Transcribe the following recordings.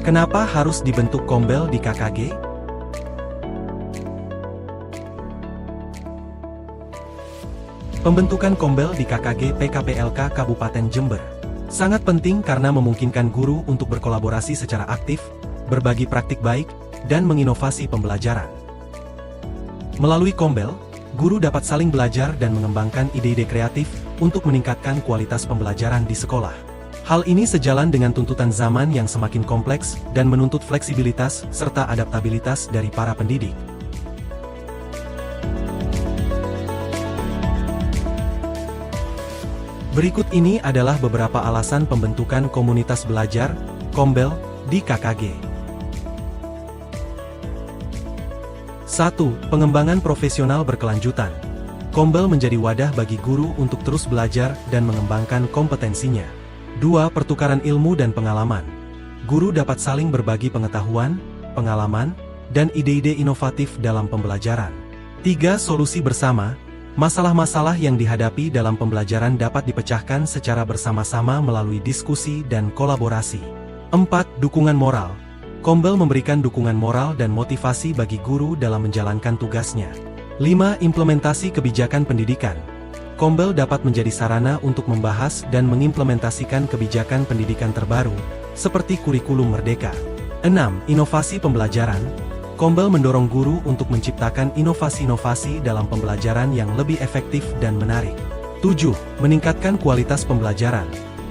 Kenapa harus dibentuk Kombel di KKG? Pembentukan Kombel di KKG PKPLK Kabupaten Jember sangat penting karena memungkinkan guru untuk berkolaborasi secara aktif, berbagi praktik baik, dan menginovasi pembelajaran. Melalui Kombel, guru dapat saling belajar dan mengembangkan ide-ide kreatif untuk meningkatkan kualitas pembelajaran di sekolah. Hal ini sejalan dengan tuntutan zaman yang semakin kompleks dan menuntut fleksibilitas serta adaptabilitas dari para pendidik. Berikut ini adalah beberapa alasan pembentukan komunitas belajar, Kombel, di KKG. 1. Pengembangan profesional berkelanjutan. Kombel menjadi wadah bagi guru untuk terus belajar dan mengembangkan kompetensinya. 2. Pertukaran ilmu dan pengalaman. Guru dapat saling berbagi pengetahuan, pengalaman, dan ide-ide inovatif dalam pembelajaran. 3. Solusi bersama. Masalah-masalah yang dihadapi dalam pembelajaran dapat dipecahkan secara bersama-sama melalui diskusi dan kolaborasi. 4. Dukungan moral. Kombel memberikan dukungan moral dan motivasi bagi guru dalam menjalankan tugasnya. 5. Implementasi kebijakan pendidikan. Kombel dapat menjadi sarana untuk membahas dan mengimplementasikan kebijakan pendidikan terbaru, seperti kurikulum merdeka. 6. Inovasi pembelajaran. Kombel mendorong guru untuk menciptakan inovasi-inovasi dalam pembelajaran yang lebih efektif dan menarik. 7. Meningkatkan kualitas pembelajaran.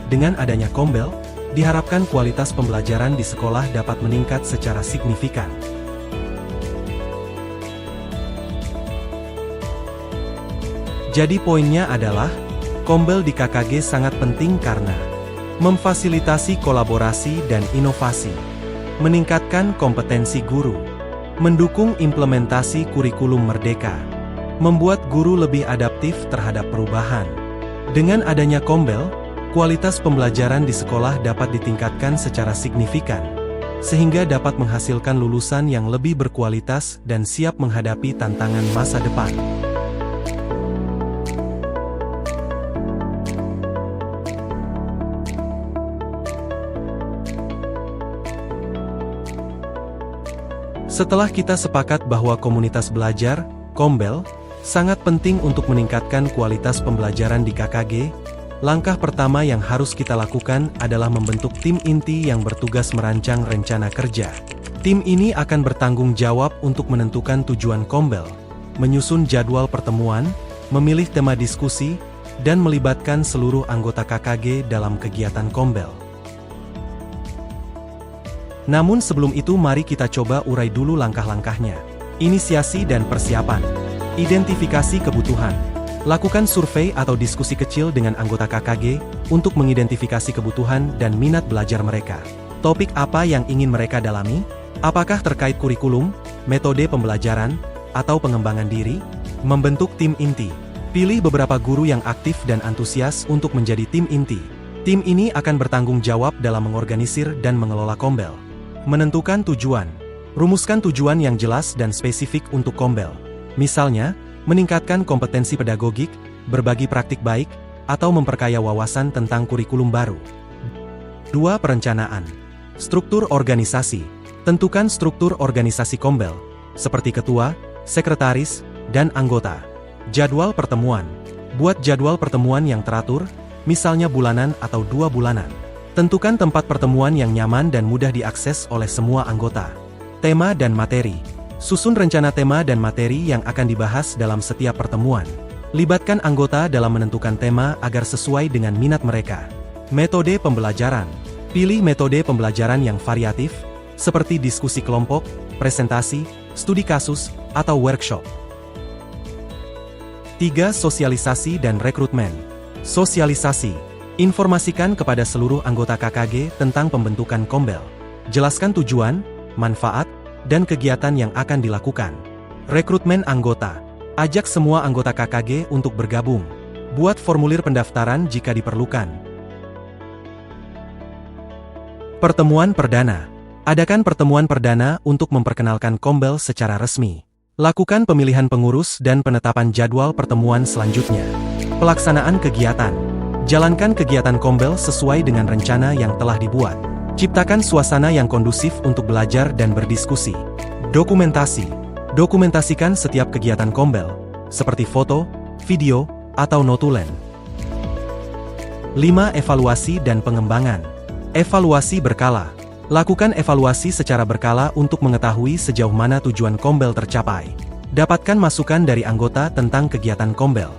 Dengan adanya Kombel, diharapkan kualitas pembelajaran di sekolah dapat meningkat secara signifikan. Jadi poinnya adalah, Kombel di KKG sangat penting karena memfasilitasi kolaborasi dan inovasi, meningkatkan kompetensi guru, mendukung implementasi kurikulum merdeka, membuat guru lebih adaptif terhadap perubahan. Dengan adanya Kombel, kualitas pembelajaran di sekolah dapat ditingkatkan secara signifikan, sehingga dapat menghasilkan lulusan yang lebih berkualitas dan siap menghadapi tantangan masa depan. Setelah kita sepakat bahwa komunitas belajar, Kombel, sangat penting untuk meningkatkan kualitas pembelajaran di KKG, langkah pertama yang harus kita lakukan adalah membentuk tim inti yang bertugas merancang rencana kerja. Tim ini akan bertanggung jawab untuk menentukan tujuan Kombel, menyusun jadwal pertemuan, memilih tema diskusi, dan melibatkan seluruh anggota KKG dalam kegiatan Kombel. Namun sebelum itu mari kita coba urai dulu langkah-langkahnya. Inisiasi dan persiapan. Identifikasi kebutuhan. Lakukan survei atau diskusi kecil dengan anggota KKG untuk mengidentifikasi kebutuhan dan minat belajar mereka. Topik apa yang ingin mereka dalami? Apakah terkait kurikulum, metode pembelajaran, atau pengembangan diri? Membentuk tim inti. Pilih beberapa guru yang aktif dan antusias untuk menjadi tim inti. Tim ini akan bertanggung jawab dalam mengorganisir dan mengelola Kombel. Menentukan tujuan. Rumuskan tujuan yang jelas dan spesifik untuk Kombel. Misalnya, meningkatkan kompetensi pedagogik, berbagi praktik baik, atau memperkaya wawasan tentang kurikulum baru. 2. Perencanaan. Struktur organisasi. Tentukan struktur organisasi Kombel, seperti ketua, sekretaris, dan anggota. Jadwal pertemuan. Buat jadwal pertemuan yang teratur, misalnya bulanan atau 2 bulanan. Tentukan tempat pertemuan yang nyaman dan mudah diakses oleh semua anggota. Tema dan materi. Susun rencana tema dan materi yang akan dibahas dalam setiap pertemuan. Libatkan anggota dalam menentukan tema agar sesuai dengan minat mereka. Metode pembelajaran. Pilih metode pembelajaran yang variatif, seperti diskusi kelompok, presentasi, studi kasus, atau workshop. 3. Sosialisasi dan rekrutmen. Sosialisasi. Informasikan kepada seluruh anggota KKG tentang pembentukan Kombel. Jelaskan tujuan, manfaat, dan kegiatan yang akan dilakukan. Rekrutmen anggota. Ajak semua anggota KKG untuk bergabung. Buat formulir pendaftaran jika diperlukan. Pertemuan perdana. Adakan pertemuan perdana untuk memperkenalkan Kombel secara resmi. Lakukan pemilihan pengurus dan penetapan jadwal pertemuan selanjutnya. Pelaksanaan kegiatan. Jalankan kegiatan Kombel sesuai dengan rencana yang telah dibuat. Ciptakan suasana yang kondusif untuk belajar dan berdiskusi. Dokumentasi. Dokumentasikan setiap kegiatan Kombel, seperti foto, video, atau notulen. 5. Evaluasi dan pengembangan. Evaluasi berkala. Lakukan evaluasi secara berkala untuk mengetahui sejauh mana tujuan Kombel tercapai. Dapatkan masukan dari anggota tentang kegiatan Kombel.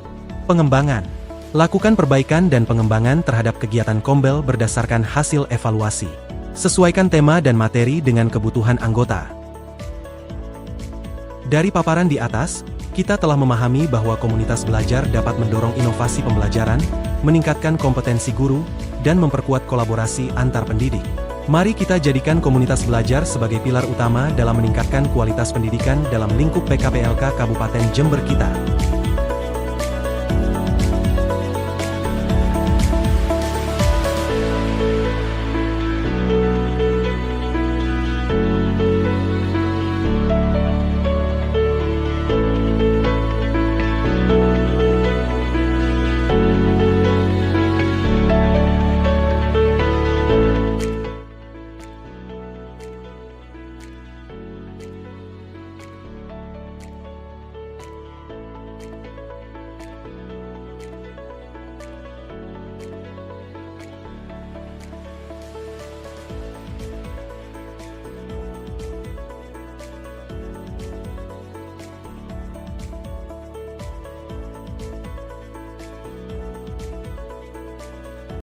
Pengembangan. Lakukan perbaikan dan pengembangan terhadap kegiatan Kombel berdasarkan hasil evaluasi. Sesuaikan tema dan materi dengan kebutuhan anggota. Dari paparan di atas, kita telah memahami bahwa komunitas belajar dapat mendorong inovasi pembelajaran, meningkatkan kompetensi guru, dan memperkuat kolaborasi antar pendidik. Mari kita jadikan komunitas belajar sebagai pilar utama dalam meningkatkan kualitas pendidikan dalam lingkup PKPLK Kabupaten Jember kita.